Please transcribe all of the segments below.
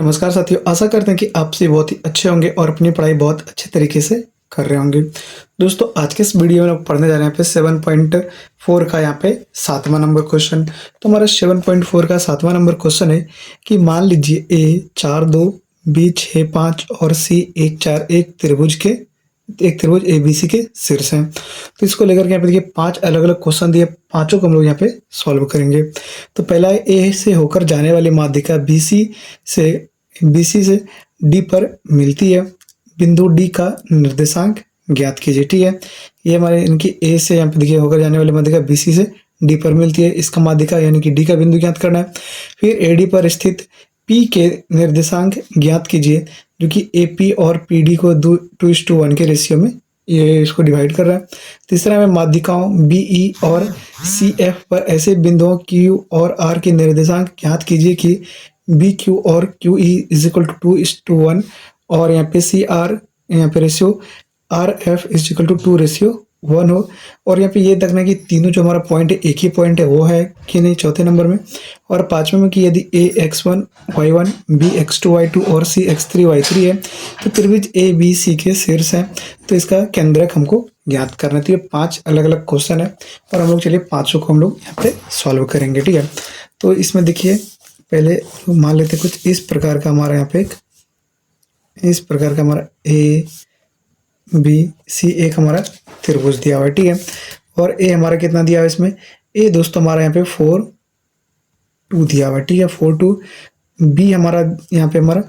नमस्कार साथियों, आशा करते हैं कि आप सभी बहुत ही अच्छे होंगे और अपनी पढ़ाई बहुत अच्छे तरीके से कर रहे होंगे। दोस्तों, आज के इस वीडियो में हम पढ़ने जा रहे हैं यहाँ पे 7.4 का यहाँ पे 7वां नंबर क्वेश्चन। तो हमारा 7.4 का 7वां नंबर क्वेश्चन है कि मान लीजिए ए 4 2 बी 6 5 और सी 1 4 एक त्रिभुज एबीसी के शीर्ष हैं। तो इसको लेकर के यहाँ पे देखिए 5 अलग-अलग क्वेश्चन दिए, पांचों को हम लोग यहाँ पे सॉल्व करेंगे। तो पहला है ए से होकर जाने वाली माध्यिका बीसी से डी पर मिलती है, बिंदु डी का निर्देशांक ज्ञात कीजिए। ठीक है, ये हमारे इनकी ए से यहाँ पे देखिए होकर जाने वाली माध्यिका बीसी से डी पर मिलती है, इसका माध्यिका यानी कि डी का बिंदु ज्ञात करना है। फिर एडी पर स्थित पी के निर्देशांक ज्ञात कीजिए, जो कि एपी और पीडी को 2:1 के रेशियो में ये इसको डिवाइड कर रहा है। तीसरा में माध्यिकाओं बीई और सी एफ पर ऐसे बिंदुओं क्यू और आर के निर्देशांक ज्ञात कीजिए कि बी क्यू और Q E is equal to 2:1 और यहाँ पे सी आर यहाँ पे ratio R F is equal to 2:1 हो। और यहाँ पे ये देखना है कि तीनों जो हमारा पॉइंट है एक ही पॉइंट है वो है कि नहीं, चौथे नंबर में। और पांचवें में कि यदि ए x1 y1 B x2 y2 और सी x3 y3 है तो त्रिभुज ए बी सी के शीर्ष है, तो इसका केंद्रक हमको ज्ञात करना है। तो ये 5 अलग अलग क्वेश्चन है और हम लोग चलिए पांचों को हम लोग यहाँ पे सॉल्व करेंगे। ठीक है, तो इसमें देखिए पहले मान लेते कुछ इस प्रकार का हमारा यहाँ पे इस प्रकार का हमारा ए बी सी एक हमारा त्रिभुज दिया हुआ है। ठीक है, और ए हमारा कितना दिया हुआ है इसमें, ए दोस्तों हमारा यहाँ पे 4 2 दिया हुआ है। ठीक है, 4 2। बी हमारा यहाँ पे हमारा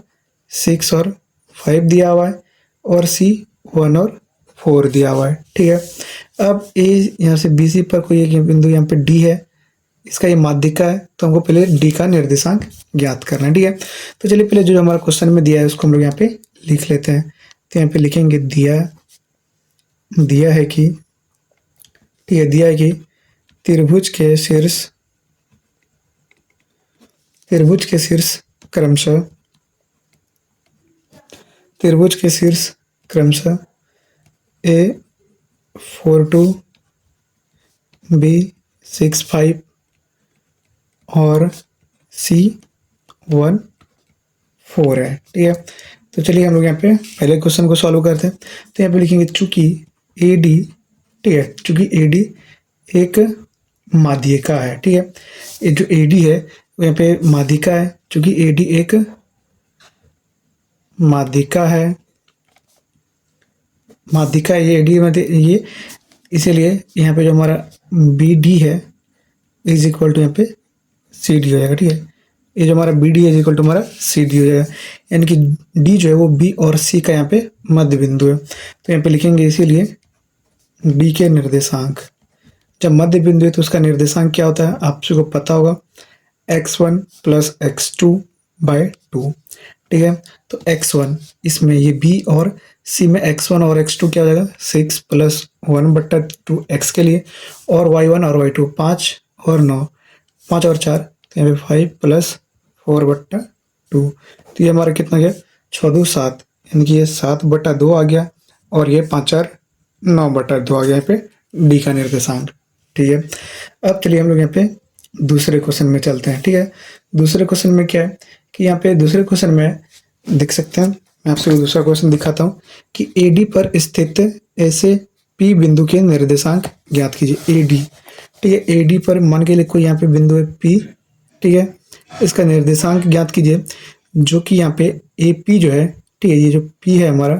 6 और 5 दिया हुआ है और सी 1 और 4 दिया हुआ है। ठीक है, अब ए यहाँ से बी सी पर कोई एक बिंदु यहाँ पे डी है, इसका ये माध्यिका है, तो हमको पहले डी का निर्देशांक ज्ञात करना है। ठीक है, तो चलिए पहले जो हमारा क्वेश्चन में दिया है उसको हम लोग यहाँ पे लिख लेते हैं। तो यहाँ पे लिखेंगे दिया है कि, ठीक है, दिया है कि त्रिभुज के शीर्ष क्रमशः ए 4 2 बी 6 5 और सी 1 4 है। ठीक है, तो चलिए हम लोग यहाँ पे पहले क्वेश्चन को सॉल्व करते हैं। तो यहाँ पे लिखेंगे चूंकि ए डी, ठीक है, चूंकि ए डी एक माध्यिका है। ठीक है, ये जो ए डी है वो यहाँ पे माध्यिका है, चूंकि ए डी एक माध्यिका है, ये डी में ये, इसीलिए यहाँ पे जो हमारा बी डी है इज इक्वल टू यहाँ पे सी डी हो जाएगा। ठीक है, ये जो हमारा बी डी है इज इक्वल टू हमारा सी डी हो जाएगा, यानी कि डी जो है वो बी और सी का यहाँ पे मध्य बिंदु है। तो यहाँ पे लिखेंगे इसीलिए डी के निर्देशांक, जब मध्य बिंदु है तो उसका निर्देशांक क्या होता है आप सबको पता होगा, x1 + x2/2। ठीक है, तो x1 इसमें ये b और c में x1 और x2 क्या हो जाएगा 6 + 1/2 x के लिए, और y1 और y2 5 और 9, 5 और 4, तो यहाँ पे 5 + 4/2। तो ये हमारा कितना गया 6 2 7, यानी कि ये 7/2 आ गया और ये 5 4 9/2 आ गया यहाँ पे डी का निर्देशांक। ठीक है, अब चलिए हम लोग यहाँ पे दूसरे क्वेश्चन में चलते हैं। ठीक है, दूसरे क्वेश्चन में क्या है कि यहाँ पे दूसरे क्वेश्चन में देख सकते हैं, मैं आपसे दूसरा क्वेश्चन दिखाता हूँ कि एडी पर स्थित ऐसे पी बिंदु के निर्देशांक ज्ञात कीजिए। एडी, ठीक है, एडी पर मान के लिए कोई यहाँ पे बिंदु है पी, ठीक है, इसका निर्देशांक ज्ञात कीजिए, जो कि यहाँ पे ए पी जो है, ठीक है, ये जो पी है हमारा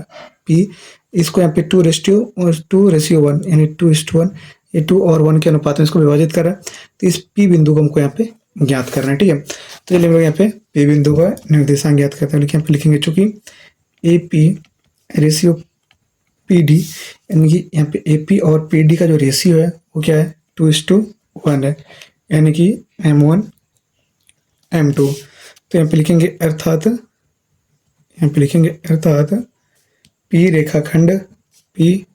पी, इसको यहाँ पे 2:1 यानी 2:1, ये 2 और 1 के अनुपात में इसको विभाजित कर रहा है। तो इस पी बिंदु को हमको यहाँ पे ज्ञात करना है। ठीक है, तो चलिए हम लोग यहाँ पे पी बिंदु का निर्देशांक ज्ञात करते हैं। यहाँ पे लिखेंगे चूंकि A P ratio P D, यानी कि यहाँ पे ए पी और पी डी का जो रेशियो है वो क्या है 2:1 है, यानी कि M1 M2। तो यहाँ पे लिखेंगे अर्थात पी रेखाखंड पी,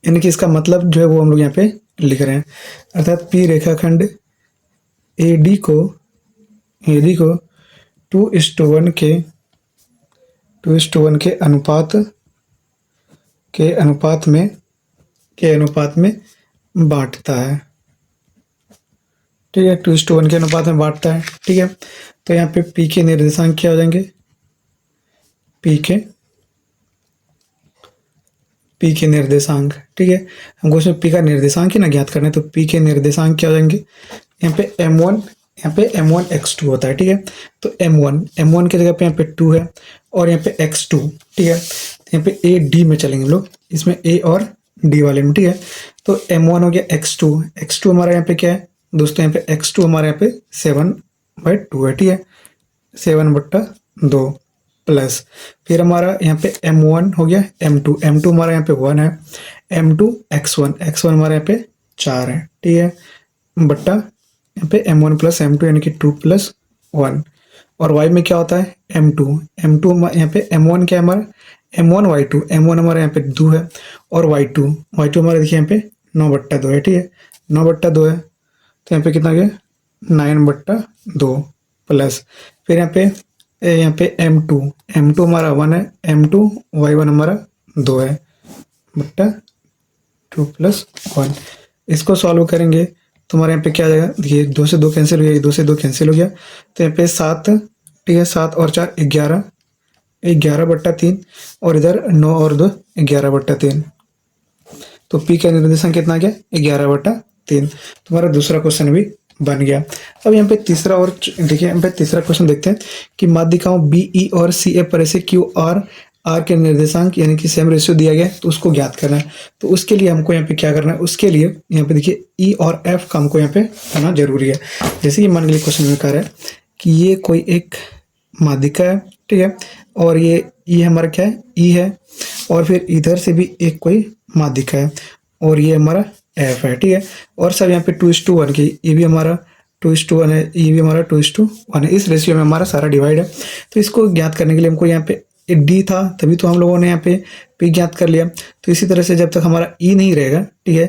यानी कि इसका मतलब जो है वो हम लोग यहाँ पे लिख रहे हैं, अर्थात पी रेखाखंड ए डी को 2:1 के अनुपात में बांटता है। ठीक है, 2:1 के अनुपात में बांटता है। ठीक है, तो यहाँ पे पी के निर्देशांक क्या हो जाएंगे, पी के निर्देशांक। ठीक है, हमको उसमें पी का निर्देशांक ही ना ज्ञात करना है, तो पी के निर्देशांक क्या हो जाएंगे, यहाँ पे m1, यहाँ पे m1 x2 होता है। ठीक है, तो m1 की जगह पे यहाँ पे 2 है और यहाँ पे x2। ठीक है, यहाँ पे a d में चलेंगे हम लोग, इसमें a और d वाले में। ठीक है, तो m1 हो गया x2 हमारा यहाँ पे क्या है दोस्तों, यहाँ पे x2 हमारे यहाँ पे 7/2 है। ठीक है, 7/2 प्लस फिर हमारा यहाँ पे m1 हो गया m2 हमारा यहाँ पे 1 है, m2 x1 हमारे यहाँ पे 4 है। ठीक है, बट्टा यहाँ पे m1 प्लस m2 यानी कि 2 + 1, और y में क्या होता है m2 यहाँ पे m1 क्या है हमारा m1 y2, m1 हमारे यहाँ पे 2 है और y2 हमारे देखिए यहाँ पे 9/2 है। ठीक है, 9/2 है, तो यहाँ पे कितना गया 9/2 प्लस फिर यहाँ पे m2 हमारा 1 है, m2 y1 हमारा 2 है बट्टा 2 + 1। इसको सॉल्व करेंगे तो हमारे यहाँ पे क्या आ जाएगा, देखिए 2 से 2 कैंसिल हो गया, 2 से 2 कैंसिल हो गया, तो यहाँ पे 7। ठीक है, 7 और 4 11, 11/3 और इधर 9 और 2 11/3, तो पी का निर्देशांक कितना गया 11/3। तुम्हारा दूसरा क्वेश्चन भी बन गया। अब यहाँ पे तीसरा, और देखिए यहाँ पे तीसरा क्वेश्चन देखते हैं कि माध्यिकाओं बी ई और सी एफ पर ऐसे क्यू आर आर के निर्देशांक यानी कि सेम रेशियो दिया गया है, तो उसको ज्ञात करना है। तो उसके लिए हमको यहाँ पे क्या करना है, उसके लिए यहाँ पे देखिए ई और एफ का हमको यहाँ पे होना जरूरी है। जैसे कि मान लीजिए क्वेश्चन में कह रहा है कि ये कोई एक माध्यिका है। ठीक है, और ये हमारा क्या है ई है, और फिर इधर से भी एक कोई माध्यिका है और ये हमारा एफ है। ठीक है, और सब यहाँ पे 2:1 की, ये भी हमारा 2:1 है, ये भी हमारा 2:1 है, इस रेशियो में हमारा सारा डिवाइड है। तो इसको ज्ञात करने के लिए हमको यहाँ पे डी था, तभी तो हम लोगों ने यहाँ पे पी ज्ञात कर लिया। तो इसी तरह से जब तक हमारा ई नहीं रहेगा, ठीक है,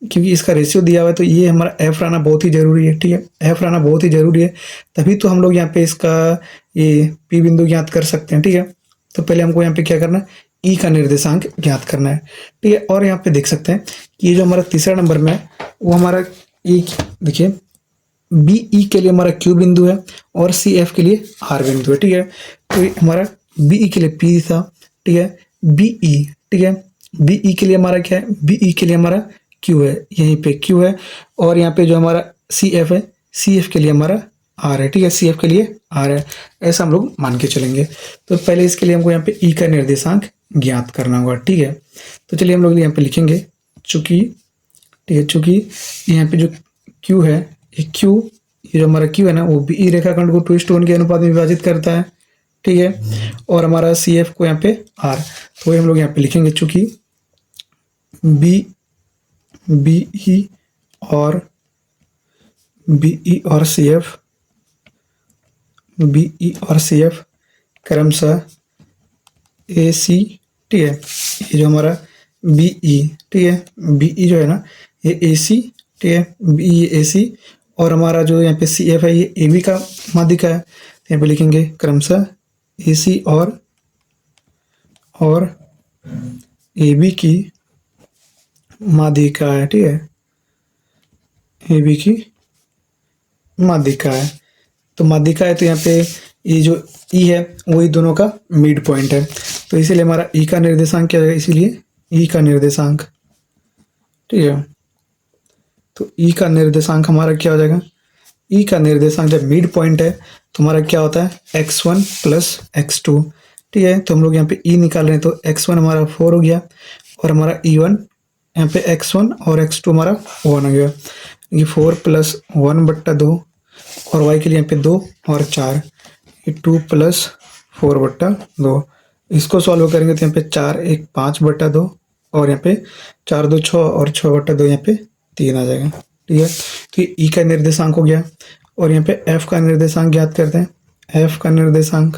क्योंकि इसका रेशियो दिया हुआ है, तो ये हमारा एफ रहना बहुत ही जरूरी है। ठीक है, एफ रहना बहुत ही जरूरी है, तभी तो हम लोग यहाँ पे इसका ये पी बिंदु ज्ञात कर सकते हैं। ठीक है, तो पहले हमको यहाँ पे क्या करना है, ई का निर्देशांक ज्ञात करना है। ठीक है, और यहाँ पे देख सकते हैं कि ये जो हमारा तीसरा नंबर में है वो हमारा ई, देखिए बी ई के लिए हमारा क्यू बिंदु है और सी एफ के लिए आर बिंदु है। ठीक है, तो ये हमारा बी ई के लिए पी था। ठीक है, बी ई, ठीक है, बी ई के लिए हमारा क्या है, बी ई के लिए हमारा क्यू है, यहीं पे क्यू है, और यहाँ पे जो हमारा सी एफ है, सी एफ के लिए हमारा आर है। ठीक है, सी एफ के लिए आर है, ऐसा हम लोग मान के चलेंगे। तो पहले इसके लिए हमको यहाँ पे ई का निर्देशांक ज्ञात करना होगा। ठीक है, तो चलिए हम लोग यहाँ पे लिखेंगे चूंकि, ठीक है, चूंकि यहाँ पे जो क्यू है, ये जो हमारा क्यू है ना, वो बी ई रेखाखंड को 2:1 के अनुपात में विभाजित करता है। ठीक है, और हमारा सी एफ को यहाँ पे आर, तो हम लोग यहाँ पे लिखेंगे चूंकि बी ई और सी एफ, बी ई और सी एफ क्रमशः ए सी। ठीक है, ये जो हमारा बी ई, ठीक है, बी ई जो है ना ये ए सी। ठीक है, बी ई ए सी, और हमारा जो यहाँ पे सी एफ है ये ए बी का माध्यिका है, तो यहाँ पे लिखेंगे क्रमशः ए सी और ए बी की माध्यिका है। ठीक है, ए बी की माध्यिका है, तो माध्यिका है, तो यहाँ पे ये जो ई है वही दोनों का मिड पॉइंट है, तो इसीलिए हमारा ई का निर्देशांक क्या है, इसीलिए ई का निर्देशांक। ठीक है, तो ई का निर्देशांक हमारा क्या हो जाएगा, ई का निर्देशांक जब मिड पॉइंट है तो हमारा क्या होता है x1 + x2। ठीक है, तो हम लोग यहाँ पे ई निकाल रहे हैं, तो x1 हमारा 4 हो गया और हमारा e1 यहाँ पे x1 और x2 हमारा 1 हो गया, ये 4 + 1/2, और y के लिए यहाँ पे 2 और 4, ये 2 + 4/2। इसको सॉल्व करेंगे तो यहाँ पे 4 × 1 = 5/2, और यहाँ पे 4 × 2 = 6 और 6/2 यहाँ पे 3 आ जाएगा। ठीक है, तो ये ई का निर्देशांक हो गया, और यहाँ पे एफ का निर्देशांक ज्ञात करते हैं। एफ का निर्देशांक,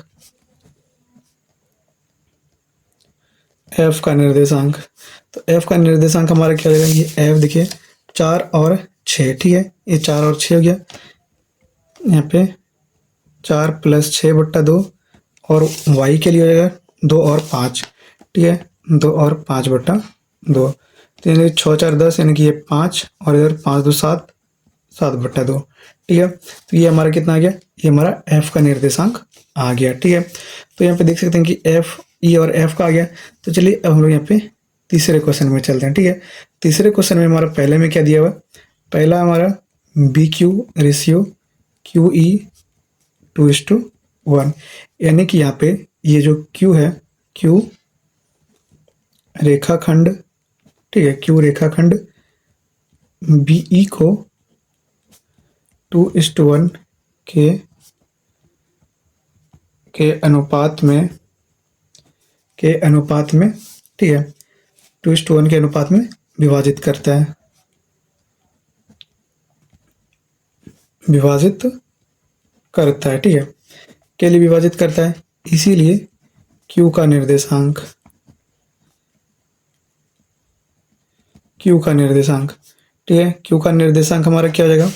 तो एफ का निर्देशांक हमारा क्या रहेगा, ये एफ देखिए 4 और 6। ठीक है, ये 4 और 6 हो गया, यहाँ पे 4 + 6/2, और y के लिए हो जाएगा 2 और 5। ठीक है, 2 और 5/2, तो यानी 6 × 4 = 10, यानी कि ये 5, और इधर 5 × 2 = 7, 7/2। ठीक है। तो ये हमारा कितना आ गया, ये हमारा एफ का निर्देशांक आ गया। ठीक है, तो यहाँ पे देख सकते हैं कि एफ, ई और एफ का आ गया। तो चलिए अब हम लोग यहाँ पे तीसरे क्वेश्चन में चलते हैं। ठीक है, तीसरे क्वेश्चन में हमारा पहले में क्या दिया हुआ, पहला हमारा B Q ratio Q E 2:1, यानी कि यहाँ पे ये जो क्यू है, क्यू रेखाखंड, ठीक है, क्यू रेखाखंड बीई को 2:1 के अनुपात में, ठीक है, 2:1 के अनुपात में विभाजित करता है, ठीक है, के लिए विभाजित करता है। इसीलिए Q का निर्देशांक, ठीक है, Q का निर्देशांक हमारा क्या हो जाएगा,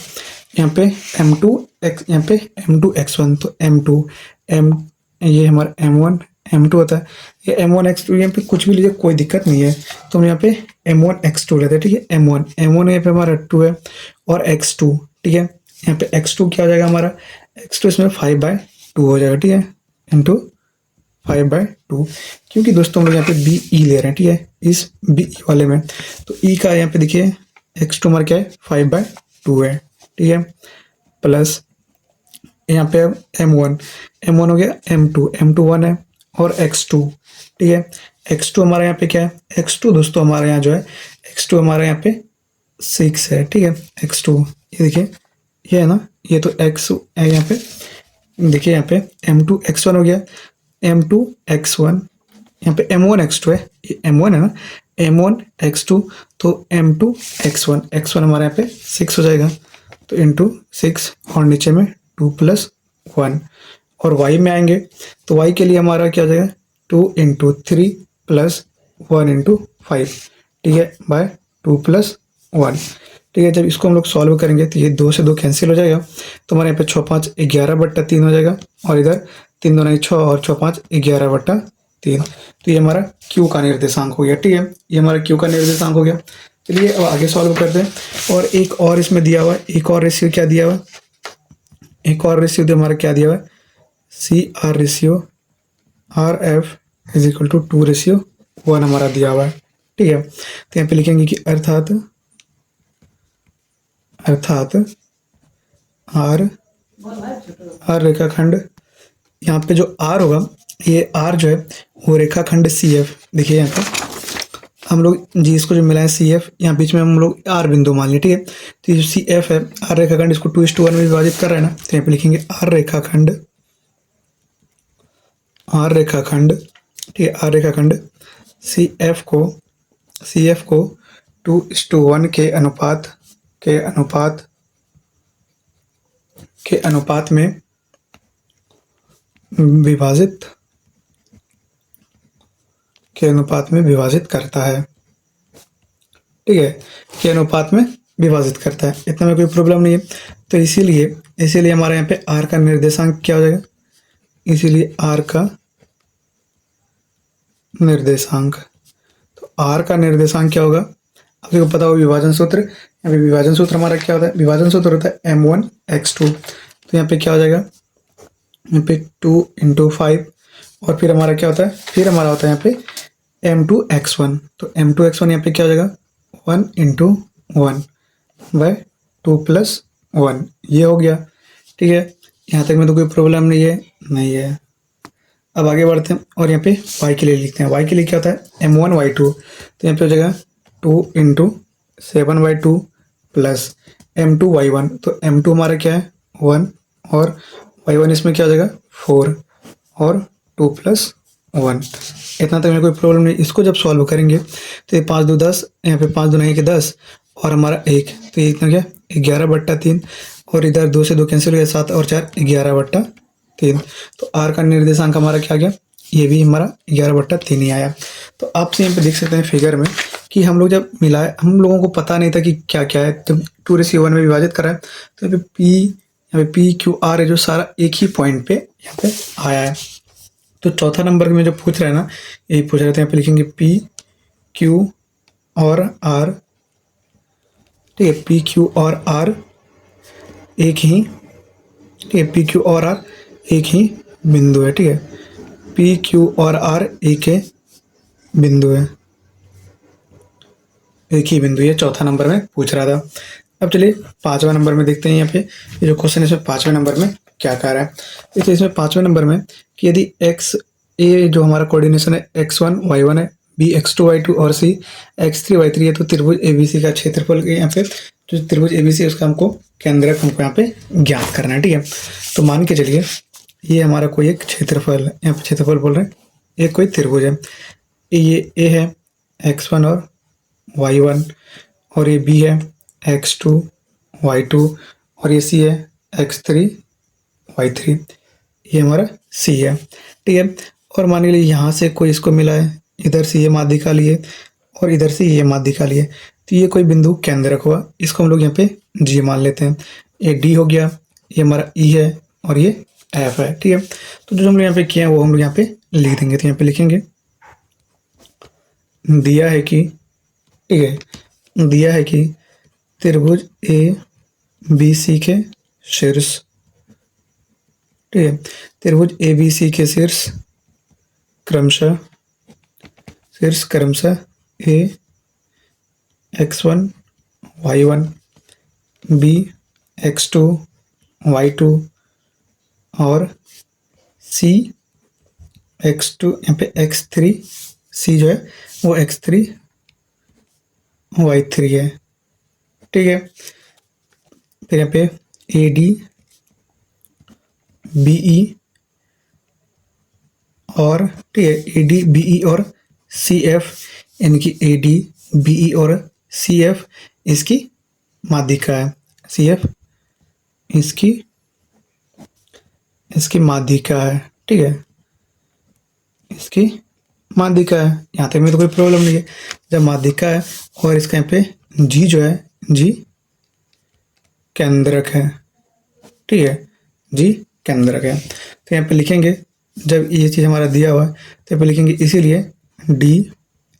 यहाँ पे m2x, यहाँ पे m2x1, तो m2 m, ये हमारा m1 m2 होता है, ये m1 x2, यहाँ पे कुछ भी लीजिए कोई दिक्कत नहीं है। तो हम यहाँ पे m1 x2 लेते हैं। ठीक है, m1 यहाँ पे हमारा 2 है और x2, ठीक है, यहाँ पे x2 क्या हो जाएगा हमारा, x2 इसमें 5/2 हो जाएगा। ठीक है, इंटू 5/2, क्योंकि दोस्तों हम लोग यहाँ पे बी ई ले रहे हैं। ठीक है, इस बी ई वाले में, तो ई का यहाँ पे देखिए x2 हमारा क्या है, 5/2 है। ठीक है, प्लस यहाँ पे m1 हो गया, m2 1 है और x2, ठीक है, x2 हमारा यहाँ पे क्या है, x2 दोस्तों हमारे यहाँ जो है, x2 हमारे यहाँ पे 6 है। ठीक है, x2 ये देखिए, ये है ना, ये तो x है यहाँ पे, देखिए यहाँ पे m2 x1 हो गया, m2 x1, यहाँ पे m1 x2 है, ये m1 है ना, m1 x2, तो m2 x1 हमारे यहाँ पे 6 हो जाएगा, तो इंटू 6 और नीचे में 2 + 1, और y में आएंगे तो y के लिए हमारा क्या हो जाएगा, 2 × 3 + 1 × 5, ठीक है, बाय 2 + 1। ठीक है, जब इसको हम लोग सॉल्व करेंगे तो ये 2 से 2 कैंसिल हो जाएगा, तो हमारे यहाँ पे 6 × 5 = 11/3 हो जाएगा, और इधर 3 2 6 और 6 × 5 = 11/3। तो ये हमारा Q का निर्देशांक हो गया। ठीक है, ये हमारा Q का निर्देशांक हो गया। चलिए अब आगे सॉल्व करते हैं। और एक और इसमें दिया हुआ है, एक और रेशियो क्या दिया हुआ है, एक और रेशियो हमारा क्या दिया हुआ है, CR रेशियो RF = 2:1 हमारा दिया हुआ है। ठीक है, तो यहाँ पे लिखेंगे कि अर्थात R रेखाखंड, यहाँ पे जो R होगा, ये R जो है वो रेखाखंड CF, देखिए यहाँ पे हम लोग जी इसको जो मिला है CF, यहाँ बीच में हम लोग R बिंदु मान लिया। ठीक है, तो ये जो CF है, R रेखाखंड, इसको 2:1 में विभाजित कर रहे हैं ना, तो यहाँ पे लिखेंगे R रेखाखंड, ठीक है, R रेखाखंड CF को 2:1 के अनुपात में विभाजित करता है। ठीक है, के अनुपात में विभाजित करता है, इतना में कोई प्रॉब्लम नहीं है। तो इसीलिए हमारे यहाँ पे R का निर्देशांक क्या हो जाएगा, इसीलिए R का निर्देशांक, तो R का निर्देशांक क्या होगा, आप देखो पता हो विभाजन सूत्र, यहाँ पे विभाजन सूत्र हमारा क्या होता है, विभाजन सूत्र होता है m1 x2, तो यहाँ पे क्या हो जाएगा, यहाँ पे 2 × 5, और फिर हमारा क्या होता है, फिर हमारा होता है यहाँ पे m2 x1, तो m2 x1 यहाँ पे क्या हो जाएगा, 1 × 1 / 2 + 1, ये हो गया। ठीक है, यहाँ तक में तो कोई प्रॉब्लम नहीं है। अब आगे बढ़ते हैं और यहाँ पे y के लिए लिखते हैं। y के लिए क्या होता है, m1 y2, तो यहाँ पे हो जाएगा 2 × 7/2 + m2 y1, तो m2 हमारा क्या है 1, और y1 इसमें क्या हो जाएगा 4 और 2 + 1, इतना तक में कोई प्रॉब्लम नहीं। इसको जब सॉल्व करेंगे तो ये 5 2 10, यहाँ पे 5 2 9 के 10 और हमारा 1, तो ये इतना क्या 11/3, और इधर 2 से 2 कैंसिल हो गया, 7 और 4 11/3, तो R का निर्देशांक हमारा क्या आ गया, ये भी हमारा 11/3 ही आया। तो आप यहाँ पे देख सकते हैं फिगर में कि हम लोग जब मिलाए, हम लोगों को पता नहीं था कि क्या क्या है, तो 2:1 में विभाजित करा है, तो यहाँ पे P Q R है जो सारा एक ही पॉइंट पे यहाँ पे आया है। तो चौथा नंबर में जो पूछ रहे हैं ना, यही पूछ रहे थे, यहाँ पे लिखेंगे P Q और R, ठीक है, P Q और R एक ही, ठीक है, पी क्यू और आर एक ही बिंदु है, ठीक है, पी क्यू और आर एक ही बिंदु है, एक ही बिंदु। ये चौथा नंबर में पूछ रहा था। अब चलिए पांचवा नंबर में देखते हैं। यहाँ पे ये जो क्वेश्चन है इसमें पांचवें नंबर में क्या कह रहा है। देखिए इसमें पांचवें नंबर में कि यदि एक्स ए जो हमारा कोऑर्डिनेशन है x1 y1 है, बी x2 y2 और सी x3 y3 है, तो त्रिभुज एबीसी का क्षेत्रफल यहाँ पे जो त्रिभुज एबीसी है उसका हमको केंद्रक हमको यहाँ पे ज्ञात करना है, ठीक है। तो मान के चलिए ये हमारा कोई एक क्षेत्रफल है, यहाँ पे क्षेत्रफल बोल रहे हैं, ये कोई त्रिभुज है, ये ए है x1 और y1 और ये बी है x2 y2 और ये सी है x3 y3, ये हमारा सी है, ठीक है। और मान लीजिए यहाँ से कोई इसको मिला है, इधर से ये माध्यिका लिए और इधर से ये माध्यिका लिए, तो ये कोई बिंदु केंद्रक हुआ, इसको हम लोग यहाँ पे जी मान लेते हैं। ये डी हो गया, ये हमारा ई है और ये एफ है, ठीक है। तो जो हम लोग यहाँ पे किए हैं वो हम लोग यहाँ पे लिख देंगे। तो यहाँ पे लिखेंगे दिया है कि, ठीक है, दिया है कि त्रिभुज ए बी सी के शीर्ष, ठीक है, त्रिभुज ए बी सी के क्रमशः ए x1 y1 B x2 y2 और सी x2 यहाँ पे x3, सी जो है वो x3 y3 है, ठीक है। फिर यहाँ पे ए डी बी ई और, ठीक है, ए डी बी ई और सी एफ, यानी कि ए डी बी ई और सी एफ इसकी माध्यिका है, सी एफ इसकी माध्यिका है, ठीक है, इसकी माध्यिका है। यहाँ तक में तो कोई प्रॉब्लम नहीं है। जब माध्यिका है और इसका यहाँ पे जी जो है, जी केंद्रक है, ठीक है, जी केंद्रक है। तो यहाँ पे लिखेंगे, जब ये चीज़ हमारा दिया हुआ है तो यहाँ पे लिखेंगे इसीलिए डी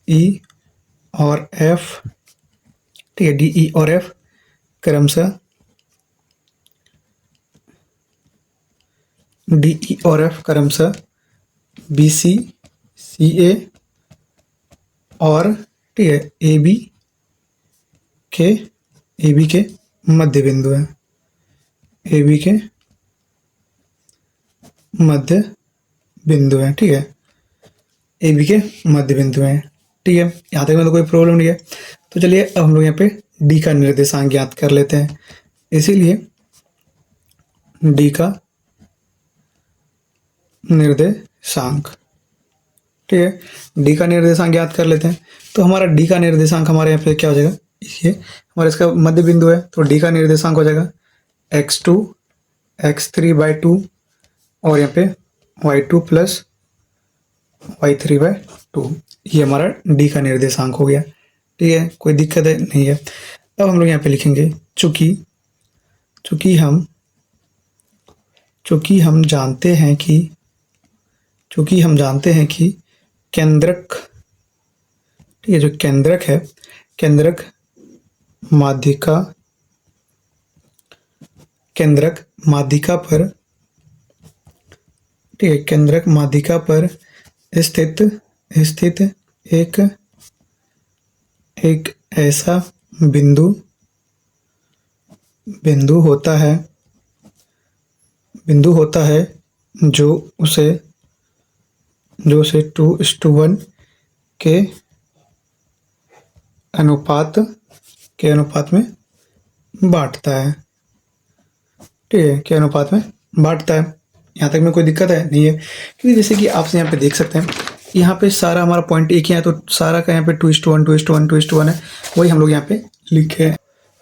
ई और एफ, ठीक है, डी ई और एफ क्रमशः डी ई और एफ क्रमशः बी सी सी ए और, ठीक है, ए बी के मध्य बिंदु है, ए बी के मध्य बिंदु है, ठीक है, ए बी के मध्य बिंदु है, ठीक है। यहाँ तक में तो कोई प्रॉब्लम नहीं है। तो चलिए अब हम लोग यहाँ पे डी का निर्देशांक ज्ञात कर लेते हैं। इसीलिए डी का निर्देशांक, ठीक है, डी का निर्देशांक ज्ञात कर लेते हैं। तो हमारा डी का निर्देशांक हमारे यहाँ पे क्या हो जाएगा, ये हमारा इसका मध्य बिंदु है, तो डी का निर्देशांक हो जाएगा x2 x3/2 और यहाँ पे y2 प्लस y3/2, ये हमारा डी का निर्देशांक हो गया, ठीक है, कोई दिक्कत है नहीं है। अब हम लोग यहाँ पे लिखेंगे चूंकि हम जानते हैं कि केंद्रक, ठीक है, जो केंद्रक है, केंद्रक माध्यिका पर, ठीक है, केंद्रक माध्यिका पर स्थित एक ऐसा बिंदु होता है जो उसे 2:1 के अनुपात में बांटता है, ठीक है, के अनुपात में बांटता है। यहाँ तक में कोई दिक्कत है नहीं है, क्योंकि जैसे कि आप यहाँ पे देख सकते हैं, यहाँ पे सारा हमारा पॉइंट एक ही है, तो सारा का यहाँ पे 2:1 है, वही हम लोग यहाँ पे लिखे हैं।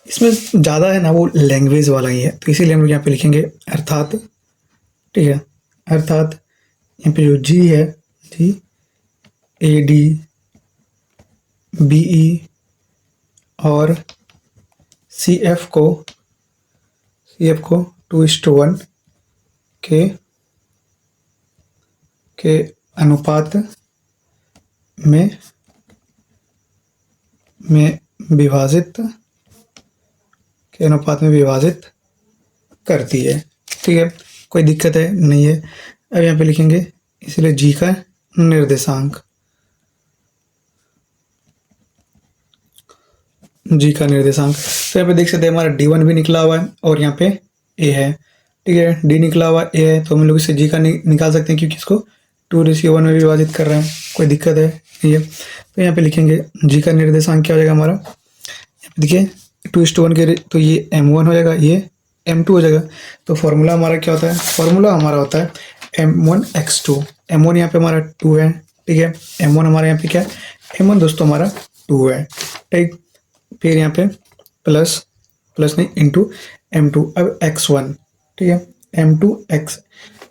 इसमें ज़्यादा है ना वो लैंग्वेज वाला ही है, तो इसीलिए हम लोग यहाँ पे लिखेंगे अर्थात, ठीक है, अर्थात यहाँ पे जो जी है, जी ए डी बी ई और सी एफ को 2:1 के अनुपात में विभाजित करती है। ठीक है, कोई दिक्कत है नहीं है। अब यहाँ पे लिखेंगे इसलिए जी का निर्देशांक, जी का निर्देशांक। तो यहाँ पे देख सकते हैं हमारा D1 भी निकला हुआ है और यहाँ पे A है। ठीक है, D निकला हुआ A है तो हम लोग इसे जी का निकाल सकते हैं क्योंकि इसको 2:1 में विभाजित कर रहे हैं, कोई दिक्कत है नहीं है। तो यहाँ पे लिखेंगे जी का निर्देशांक क्या हो जाएगा हमारा, देखिए 2:1 के तो ये M1 हो जाएगा, ये M2 हो जाएगा। तो फॉर्मूला हमारा क्या होता है, फॉर्मूला हमारा होता है M1x2। M1 यहाँ पे हमारा 2 है। ठीक है, M1 हमारे यहाँ पे क्या है, M1 दोस्तों हमारा 2 है। ठीक, फिर यहाँ पे प्लस प्लस नहीं इंटू M2। अब x1, ठीक है, M2 x,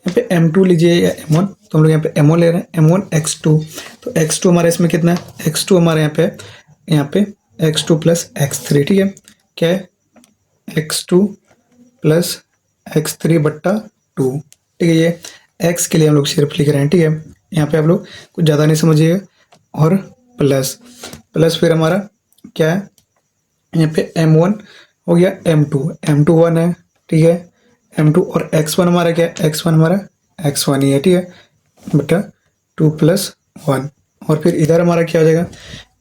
यहाँ पे M2 लीजिए या M1, तो हम लोग यहाँ पे M1 ले रहे हैं, M1 x2। तो x2 हमारे इसमें कितना है, x2 हमारे यहाँ पे x2 प्लस x3। ठीक है, क्या है x2 प्लस x3 बट्टा 2। ठीक है, ये x के लिए हम लोग सिर्फ लिख रहे हैं। ठीक है, यहाँ पे आप लोग कुछ ज़्यादा नहीं समझिएगा। और प्लस प्लस फिर हमारा क्या है, यहाँ पे M1 हो गया, M2 1 है। ठीक है, M2 और x1 हमारा क्या है, x1 हमारा x1 ही है। ठीक है, बटा 2 + 1। और फिर इधर हमारा क्या हो जाएगा,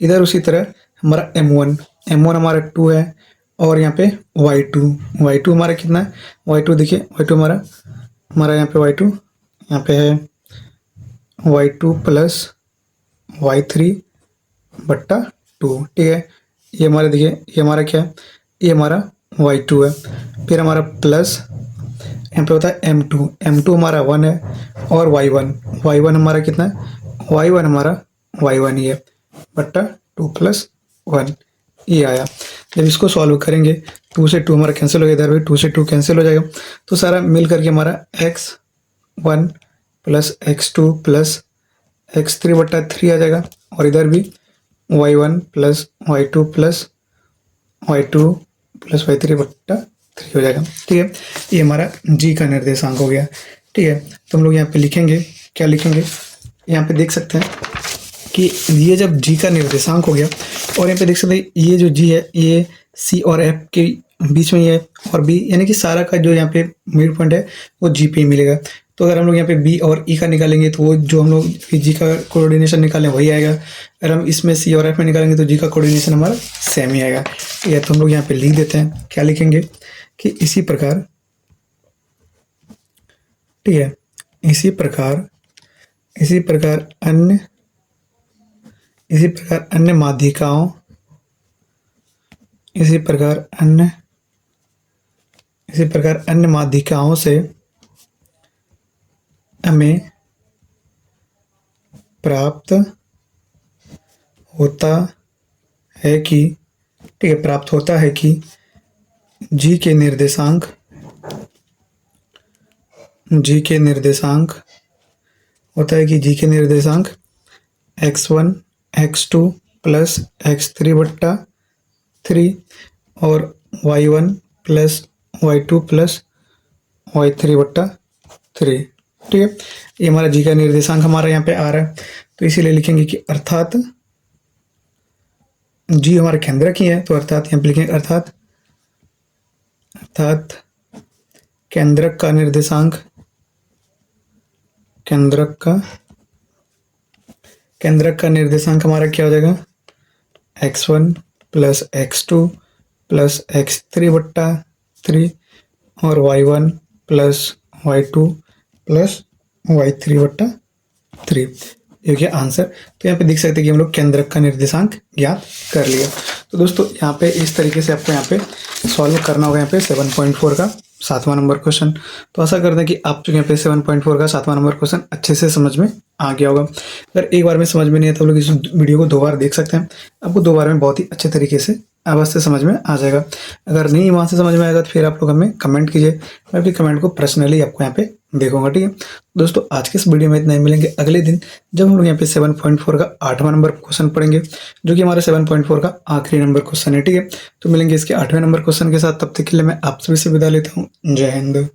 इधर उसी तरह हमारा M1 हमारा 2 है और यहाँ पे y2 हमारा कितना है, y2 देखिए, y2 हमारा यहाँ पे यहाँ पे है y2 + y3 बट्टा 2। ठीक है, ये हमारे देखिए, ये हमारा क्या है, ये हमारा y2 है। फिर हमारा प्लस यहाँ पे होता है M2 हमारा 1 है और y1 हमारा कितना है, y1 हमारा y1 ही है, बट्टा 2 + 1 ये आया। जब इसको सॉल्व करेंगे 2 से 2 हमारा कैंसिल हो गया, इधर भी 2 से 2 कैंसिल हो जाएगा। तो सारा मिल करके हमारा x1 + x2 + x3 बट्टा 3 आ जाएगा। और इधर भी y1 + y2 + y2 + y3 बट्टा 3 हो जाएगा। ठीक है, ये हमारा जी का निर्देशांक हो गया। ठीक है, तो हम लोग यहाँ पे लिखेंगे, क्या लिखेंगे, यहाँ पे देख सकते हैं कि ये जब जी का निर्देशांक हो गया और यहाँ पे देख सकते हैं ये जो जी है ये सी और एफ के बीच में ही है और बी, यानी कि सारा का जो यहाँ पे मिड पॉइंट है वो जी पे ही मिलेगा। तो अगर हम लोग यहाँ पे बी और ई का निकालेंगे तो वो जो हम लोग जी का कोऑर्डिनेशन निकालें वही आएगा। अगर हम इसमें सी और एफ में निकालेंगे तो जी का कोऑर्डिनेशन हमारा सेम ही आएगा। ठीक है, तो हम लोग यहाँ पे लिख देते हैं, क्या लिखेंगे कि इसी प्रकार, ठीक है, इसी प्रकार अन्य माध्यिकाओं, इसी प्रकार अन्य माध्यिकाओं से हमें प्राप्त होता है कि, ठीक है, प्राप्त होता है कि जी के निर्देशांक होता है कि जी के निर्देशांक x1 x2 + x3 बट्टा 3 और y1 + y2 + y3 बट्टा 3। ठीक है, ये हमारा जी का निर्देशांक हमारा यहाँ पे आ रहा है। तो इसीलिए लिखेंगे कि अर्थात जी हमारा केंद्रक ही है, तो अर्थात यहाँ पे लिखेंगे अर्थात केंद्रक का निर्देशांक, केंद्रक का निर्देशांक हमारा क्या हो जाएगा, x1 + x2 + x3 बट्टा 3 और y1 + y2 + y3 बट्टा 3। ये क्या आंसर। तो यहाँ पे देख सकते हैं कि हम लोग केंद्रक का निर्देशांक ज्ञात कर लिया। तो दोस्तों यहाँ पे इस तरीके से आपको यहाँ पे सॉल्व करना होगा यहाँ पे 7.4 का 7वां नंबर क्वेश्चन। तो आशा करते हैं कि आप जो यहाँ पे 7.4 का 7वां नंबर क्वेश्चन अच्छे से समझ में आ गया होगा। अगर एक बार में समझ में नहीं है तो लोग इस वीडियो को 2 बार देख सकते हैं, आपको 2 बार में बहुत ही अच्छे तरीके से अवश्य समझ में आ जाएगा। अगर नहीं वहाँ से समझ में आएगा तो फिर आप लोग हमें कमेंट कीजिए, मैं अपनी कमेंट को पर्सनली आपको यहाँ पे देखूंगा। ठीक है दोस्तों, आज के इस वीडियो में इतना ही। मिलेंगे अगले दिन जब हम लोग यहाँ पे 7.4 का 8वां नंबर क्वेश्चन पढ़ेंगे, जो कि हमारे 7.4 का आखिरी नंबर क्वेश्चन है। ठीक है, तो मिलेंगे इसके 8वें नंबर क्वेश्चन के साथ। तब तक के लिए मैं आप सभी से विदा लेता हूँ। जय हिंद।